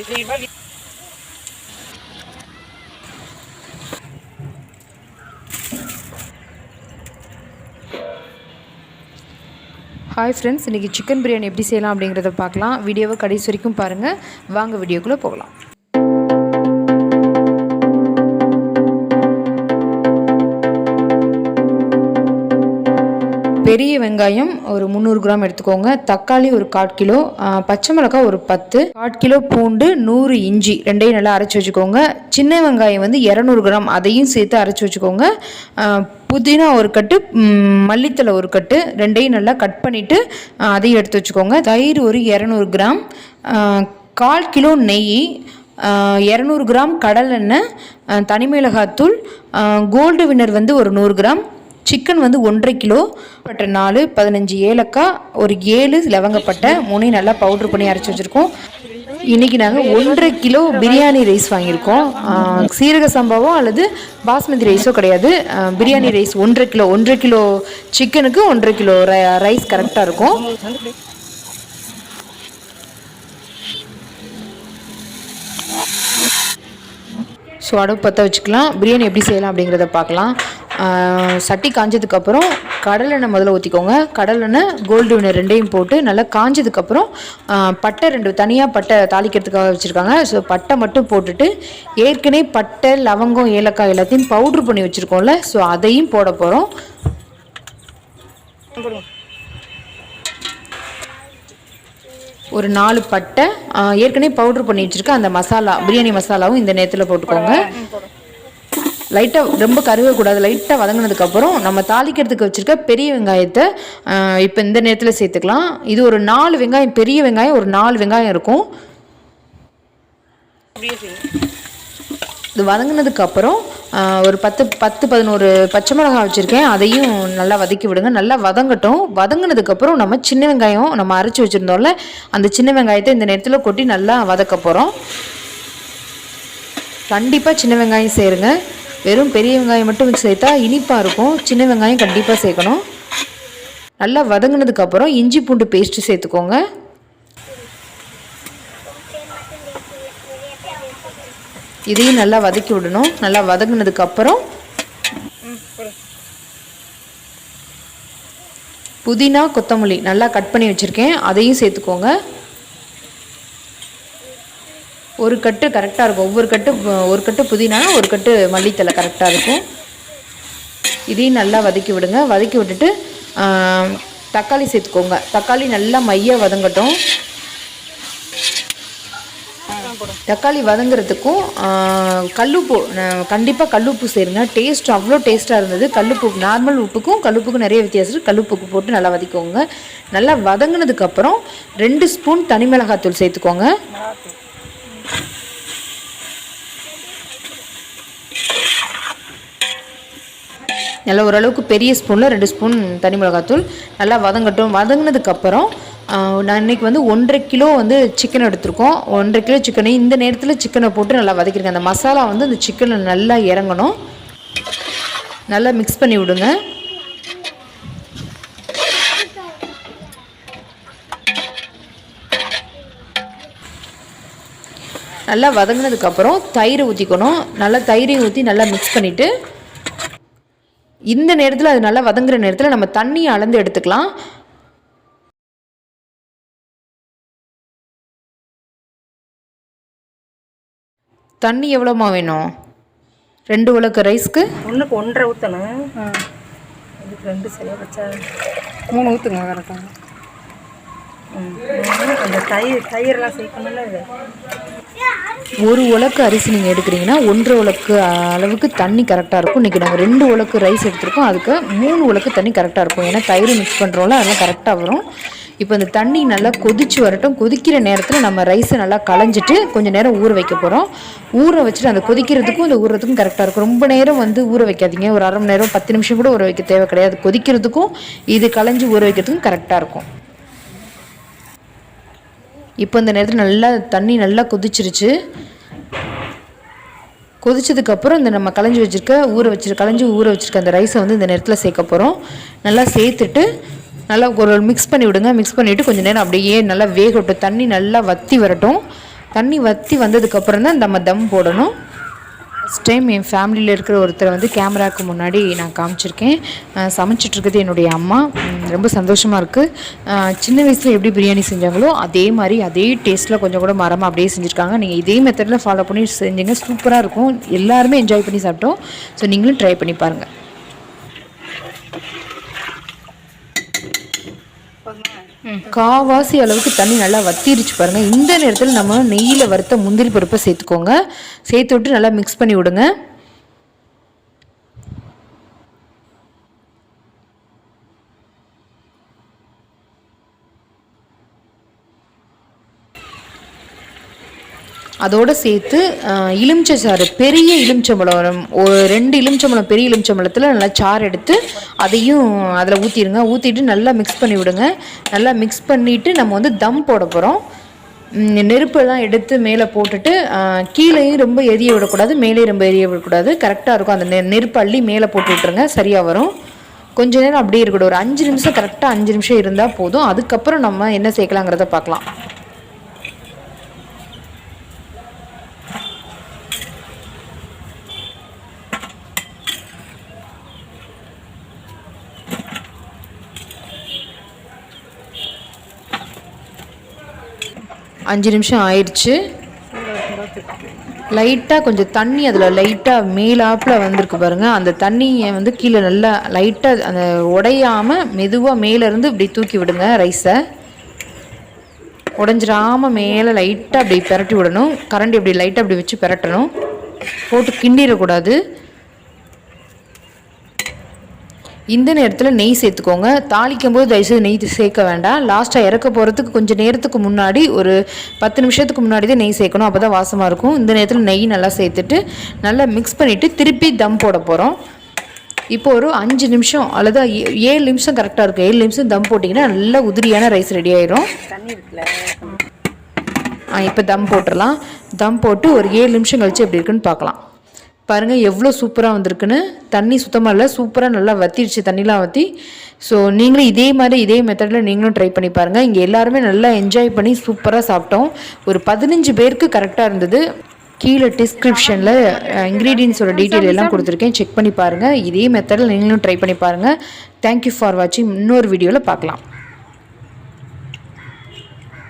Hi friends, இன்றைக்கி chicken biryani எப்படி செய்யலாம் அப்படிங்கிறத பார்க்கலாம். வீடியோவை கடைசி வரைக்கும் பாருங்கள். வாங்க வீடியோக்குள்ளே போகலாம். பெரிய வெங்காயம் ஒரு 300 கிராம் எடுத்துக்கோங்க. தக்காளி ஒரு 1/4 கிலோ, பச்சை மிளகாய் ஒரு 10, 1/4 கிலோ பூண்டு, 100 இஞ்சி ரெண்டையும் நல்லா அரைச்சி வச்சுக்கோங்க. சின்ன வெங்காயம் வந்து 200 கிராம், அதையும் சேர்த்து அரைச்சி வச்சுக்கோங்க. புதினா ஒரு கட்டு, மல்லித்தலை ஒரு கட்டு, ரெண்டையும் நல்லா கட் பண்ணிவிட்டு அதையும் எடுத்து வச்சுக்கோங்க. தயிர் ஒரு 200 கிராம், 1/4 கிலோ நெய், 200 கிராம் கடலெண்ணெய், தனி மிளகாத்தூள், கோல்டு வின்னர் வந்து ஒரு 100 கிராம், சிக்கன் வந்து 1.5 கிலோ, பட்டை 4, 15 ஏலக்காய், ஒரு 7 லவங்கப்பட்டை, 3 நல்லா பவுட்ரு பண்ணி அரைச்சி வச்சுருக்கோம். இன்றைக்கி நாங்கள் 1.5 கிலோ பிரியாணி ரைஸ் வாங்கியிருக்கோம். சீரக சம்பாவோ அல்லது பாஸ்மதி ரைஸோ கிடையாது, பிரியாணி ரைஸ் 1.5 கிலோ சிக்கனுக்கு 1.5 கிலோ ரைஸ் கரெக்டாக இருக்கும். ஸோ அடுப்பு பற்ற வச்சுக்கலாம். பிரியாணி எப்படி செய்யலாம் அப்படிங்கிறத பார்க்கலாம். சட்டி காஞ்சதுக்கப்புறம் கடலெண்ணெய் முதல்ல ஊற்றிக்கோங்க. கடலெண்ணெய், கோல்டு வினர் ரெண்டையும் போட்டு நல்லா காஞ்சதுக்கப்புறம் பட்டை 2 தனியாக பட்டை தாளிக்கிறதுக்காக வச்சுருக்காங்க. ஸோ பட்டை மட்டும் போட்டுட்டு ஏற்கனவே பட்டை, லவங்கம், ஏலக்காய் எல்லாத்தையும் பவுட்ரு பண்ணி வச்சுருக்கோம்ல, ஸோ அதையும் போட போகிறோம். ஒரு 4 பட்டை, ஏற்கனவே பவுட்ரு பண்ணி வச்சுருக்க அந்த மசாலா, பிரியாணி மசாலாவும் இந்த நேரத்தில் போட்டுக்கோங்க. லைட்டாக ரொம்ப கருகக்கூடாது, லைட்டாக வதங்கினதுக்கப்புறம் நம்ம தாளிக்கிறதுக்கு வச்சுருக்க பெரிய வெங்காயத்தை இப்போ இந்த நேரத்தில் சேர்த்துக்கலாம். இது ஒரு 4 வெங்காயம், பெரிய வெங்காயம் ஒரு 4 வெங்காயம் இருக்கும். இது வதங்கினதுக்கப்புறம் ஒரு 10-11 பச்சை மிளகாய் வச்சுருக்கேன், அதையும் நல்லா வதக்கி விடுங்க. நல்லா வதங்கட்டும். வதங்கினதுக்கப்புறம் நம்ம சின்ன வெங்காயம் நம்ம அரைச்சி வச்சுருந்தோம்ல, அந்த சின்ன வெங்காயத்தை இந்த நேரத்தில் கொட்டி நல்லா வதக்க போகிறோம். கண்டிப்பாக சின்ன வெங்காயம் சேருங்க. வெறும் பெரிய வெங்காயம் மட்டும் சேர்த்தா இனிப்பாக இருக்கும். சின்ன வெங்காயம் கண்டிப்பாக சேர்க்கணும். நல்லா வதங்கினதுக்கப்புறம் இஞ்சி பூண்டு பேஸ்ட்டு சேர்த்துக்கோங்க. இதையும் நல்லா வதக்கி விடணும். நல்லா வதங்கினதுக்கப்புறம் புதினா, கொத்தமல்லி நல்லா கட் பண்ணி வச்சுருக்கேன், அதையும் சேர்த்துக்கோங்க. ஒரு கட்டு கரெக்டாக இருக்கும். ஒரு கட்டு புதினா, ஒரு கட்டு மல்லித்தலை கரெக்டாக இருக்கும். இதையும் நல்லா வதக்கி விடுங்க. வதக்கி விட்டுட்டு தக்காளி சேர்த்துக்கோங்க. தக்காளி நல்லா மையாக வதங்கட்டும். தக்காளி வதங்குறதுக்கும் கல்லுப்பு, கண்டிப்பாக கல்லுப்பு சேருங்க. டேஸ்ட் அவ்வளோ டேஸ்ட்டாக இருந்தது. கல்லுப்பு, நார்மல் உப்புக்கும் கல்லுப்புக்கும் நிறைய வித்தியாசம் இருக்குது. கல்லுப்புக்கு போட்டு நல்லா வதக்கிக்கோங்க. நல்லா வதங்கினதுக்கப்புறம் 2 ஸ்பூன் தனி மிளகாத்தூள் சேர்த்துக்கோங்க. நல்லா ஓரளவுக்கு பெரிய ஸ்பூனில் 2 ஸ்பூன் தனி மிளகாத்தூள். நல்லா வதங்கட்டும். வதங்கினதுக்கப்புறம் நான் இன்றைக்கி வந்து 1.5 கிலோ வந்து சிக்கன் எடுத்துருக்கோம். 1.5 கிலோ சிக்கனை இந்த நேரத்தில் சிக்கனை போட்டு நல்லா வதக்கிருக்கேன். அந்த மசாலா வந்து அந்த சிக்கனில் நல்லா இறங்கணும். நல்லா மிக்ஸ் பண்ணி விடுங்க. நல்லா வதங்கினதுக்கப்புறம் தயிரை ஊற்றிக்கணும். நல்லா தயிரையும் ஊற்றி நல்லா மிக்ஸ் பண்ணிவிட்டு இந்த நேரத்தில், அது நல்லா வதங்குற நேரத்தில் நம்ம தண்ணியை அளந்து எடுத்துக்கலாம். தண்ணி எவ்வளோமா வேணும்? 2 உலக்கு ரைஸ்க்கு 1க்கு 1.5 ஊற்றணும். இதுக்கு 2 சரியாக வச்சா 3 ஊற்றுங்க கரெக்டாக. அந்த தயிரெலாம் சேர்க்கணும்ல. இது 1 உலக்கு அரிசி நீங்கள் எடுக்கிறீங்கன்னா 1.5 உலக்கு அளவுக்கு தண்ணி கரெக்டாக இருக்கும். இன்றைக்கி நாங்கள் 2 உலக்கு ரைஸ் எடுத்துருக்கோம், அதுக்கு 3 உலக்கு தண்ணி கரெக்டாக இருக்கும். ஏன்னா தயிர் மிக்ஸ் பண்ணுறோம்ல, அதெல்லாம் கரெக்டாக வரும். இப்போ இந்த தண்ணி நல்லா கொதிச்சு வரட்டும். கொதிக்கிற நேரத்தில் நம்ம ரைஸை நல்லா களைஞ்சிட்டு கொஞ்சம் நேரம் ஊற வைக்க போகிறோம். ஊற வச்சுட்டு அந்த கொதிக்கிறதுக்கும் அந்த ஊறுறதுக்கும் கரெக்டாக இருக்கும். ரொம்ப நேரம் வந்து ஊற வைக்காதீங்க. ஒரு அரை மணி நேரம் 10 நிமிஷம் கூட ஊற வைக்க தேவை கிடையாது. கொதிக்கிறதுக்கும் இது களைஞ்சி ஊற வைக்கிறதுக்கும் கரெக்டாக இருக்கும். இப்போ இந்த நேரத்தில் நல்லா தண்ணி நல்லா கொதிச்சிருச்சு. கொதிச்சதுக்கப்புறம் இந்த நம்ம களைஞ்சி ஊற வச்சுருக்க அந்த ரைஸை வந்து இந்த நேரத்தில் சேர்க்க போகிறோம். நல்லா சேர்த்துட்டு நல்லா ஒரு மிக்ஸ் பண்ணி விடுங்க. மிக்ஸ் பண்ணிவிட்டு கொஞ்சம் நேரம் அப்படியே நல்லா வேகட்டும். தண்ணி நல்லா வற்றி வரட்டும். தண்ணி வற்றி வந்ததுக்கப்புறம் தான் நம்ம தம் போடணும். ஃபஸ்ட் டைம் என் ஃபேமிலியில் இருக்கிற ஒருத்தரை வந்து கேமராவுக்கு முன்னாடி நான் காமிச்சிருக்கேன். சமைச்சிட்ருக்குது என்னுடைய அம்மா. ரொம்ப சந்தோஷமாக இருக்குது. சின்ன வயசில் எப்படி பிரியாணி செஞ்சாங்களோ அதே மாதிரி அதே டேஸ்ட்டில் கொஞ்சம் கூட மரமாக அப்படியே செஞ்சுருக்காங்க. நீங்கள் இதே மெத்தடில் ஃபாலோ பண்ணி செஞ்சீங்க, சூப்பராக இருக்கும். எல்லாருமே என்ஜாய் பண்ணி சாப்பிட்டோம். ஸோ நீங்களும் ட்ரை பண்ணி பாருங்கள். காவாசி அளவுக்கு தண்ணி நல்லா வத்திருச்சு பாருங்கள். இந்த நேரத்தில் நம்ம நெய்யில் வறுத்த முந்திரி பருப்பை சேர்த்துக்கோங்க. சேர்த்து விட்டு நல்லா மிக்ஸ் பண்ணி விடுங்க. அதோடு சேர்த்து எலுமிச்சை சாறு, பெரிய எலுமிச்சம்பழம், ஒரு 2 எலுமிச்சம்பழம், பெரிய எலுமிச்சம்பழத்தில் நல்லா சாறு எடுத்து அதையும் அதில் ஊற்றிடுங்க. ஊற்றிட்டு நல்லா மிக்ஸ் பண்ணி விடுங்க. நல்லா மிக்ஸ் பண்ணிவிட்டு நம்ம வந்து தம் போட போகிறோம். நெருப்பெல்லாம் எடுத்து மேலே போட்டுட்டு கீழேயும் ரொம்ப எரிய விடக்கூடாது, மேலேயும் ரொம்ப எரிய விடக்கூடாது. கரெக்டாக இருக்கும். அந்த நெருப்பு அள்ளி மேலே போட்டு விட்டுருங்க, சரியாக வரும். கொஞ்ச நேரம் அப்படியே இருக்கட்டும். ஒரு 5 நிமிஷம், கரெக்டாக 5 நிமிஷம் இருந்தால் போதும். அதுக்கப்புறம் நம்ம என்ன சேர்க்கலாங்கிறத பார்க்கலாம். 5 நிமிஷம் ஆயிடுச்சு. லைட்டாக கொஞ்சம் தண்ணி அதில் லைட்டாக மேலாப்பில் வந்திருக்கு பாருங்கள். அந்த தண்ணியை வந்து கீழே நல்லா லைட்டாக அந்த உடையாமல் மெதுவாக மேலேருந்து இப்படி தூக்கி விடுங்க. ரைஸை உடஞ்சிடாமல் மேலே லைட்டாக அப்படி பெரட்டி விடணும். கரண்டி இப்படி லைட்டாக அப்படி வச்சு பெரட்டணும். போட்டு கிண்டிடக்கூடாது. இந்த நேரத்தில் நெய் சேர்த்துக்கோங்க. தாளிக்கும் போது தயவுசெய்து நெய் சேர்க்க வேண்டாம். லாஸ்ட்டாக இறக்க போகிறதுக்கு கொஞ்சம் நேரத்துக்கு முன்னாடி, ஒரு 10 நிமிஷத்துக்கு முன்னாடி தான் நெய் சேர்க்கணும். அப்போ தான் வாசமாக இருக்கும். இந்த நேரத்தில் நெய் நல்லா சேர்த்துட்டு நல்லா மிக்ஸ் பண்ணிவிட்டு திருப்பி தம் போட போகிறோம். இப்போ ஒரு 5 நிமிஷம் அல்லது 7 நிமிஷம் கரெக்டாக இருக்கும். 7 நிமிஷம் தம் போட்டிங்கன்னா நல்லா உதிரியான ரைஸ் ரெடி ஆயிரும். இப்போ தம் போட்டுடலாம். தம் போட்டு ஒரு 7 நிமிஷம் கழிச்சு எப்படி இருக்குன்னு பார்க்கலாம். பாருங்கள் எவ்வளோ சூப்பராக வந்திருக்குன்னு. தண்ணி சுத்தமாக இல்லை, சூப்பராக நல்லா வற்றிடுச்சு, தண்ணிலாம் வற்றி. ஸோ நீங்களும் இதே மாதிரி இதே மெத்தடில் நீங்களும் ட்ரை பண்ணி பாருங்கள். இங்கே எல்லாருமே நல்லா என்ஜாய் பண்ணி சூப்பராக சாப்பிட்டோம். ஒரு 15 பேருக்கு கரெக்டாக இருந்தது. கீழே டிஸ்கிரிப்ஷனில் இன்க்ரீடியன்ஸோட டீட்டெயில் எல்லாம் கொடுத்துருக்கேன், செக் பண்ணி பாருங்கள். இதே மெத்தடில் நீங்களும் ட்ரை பண்ணி பாருங்கள். தேங்க்யூ ஃபார் வாட்சிங். இன்னொரு வீடியோவில் பார்க்கலாம்.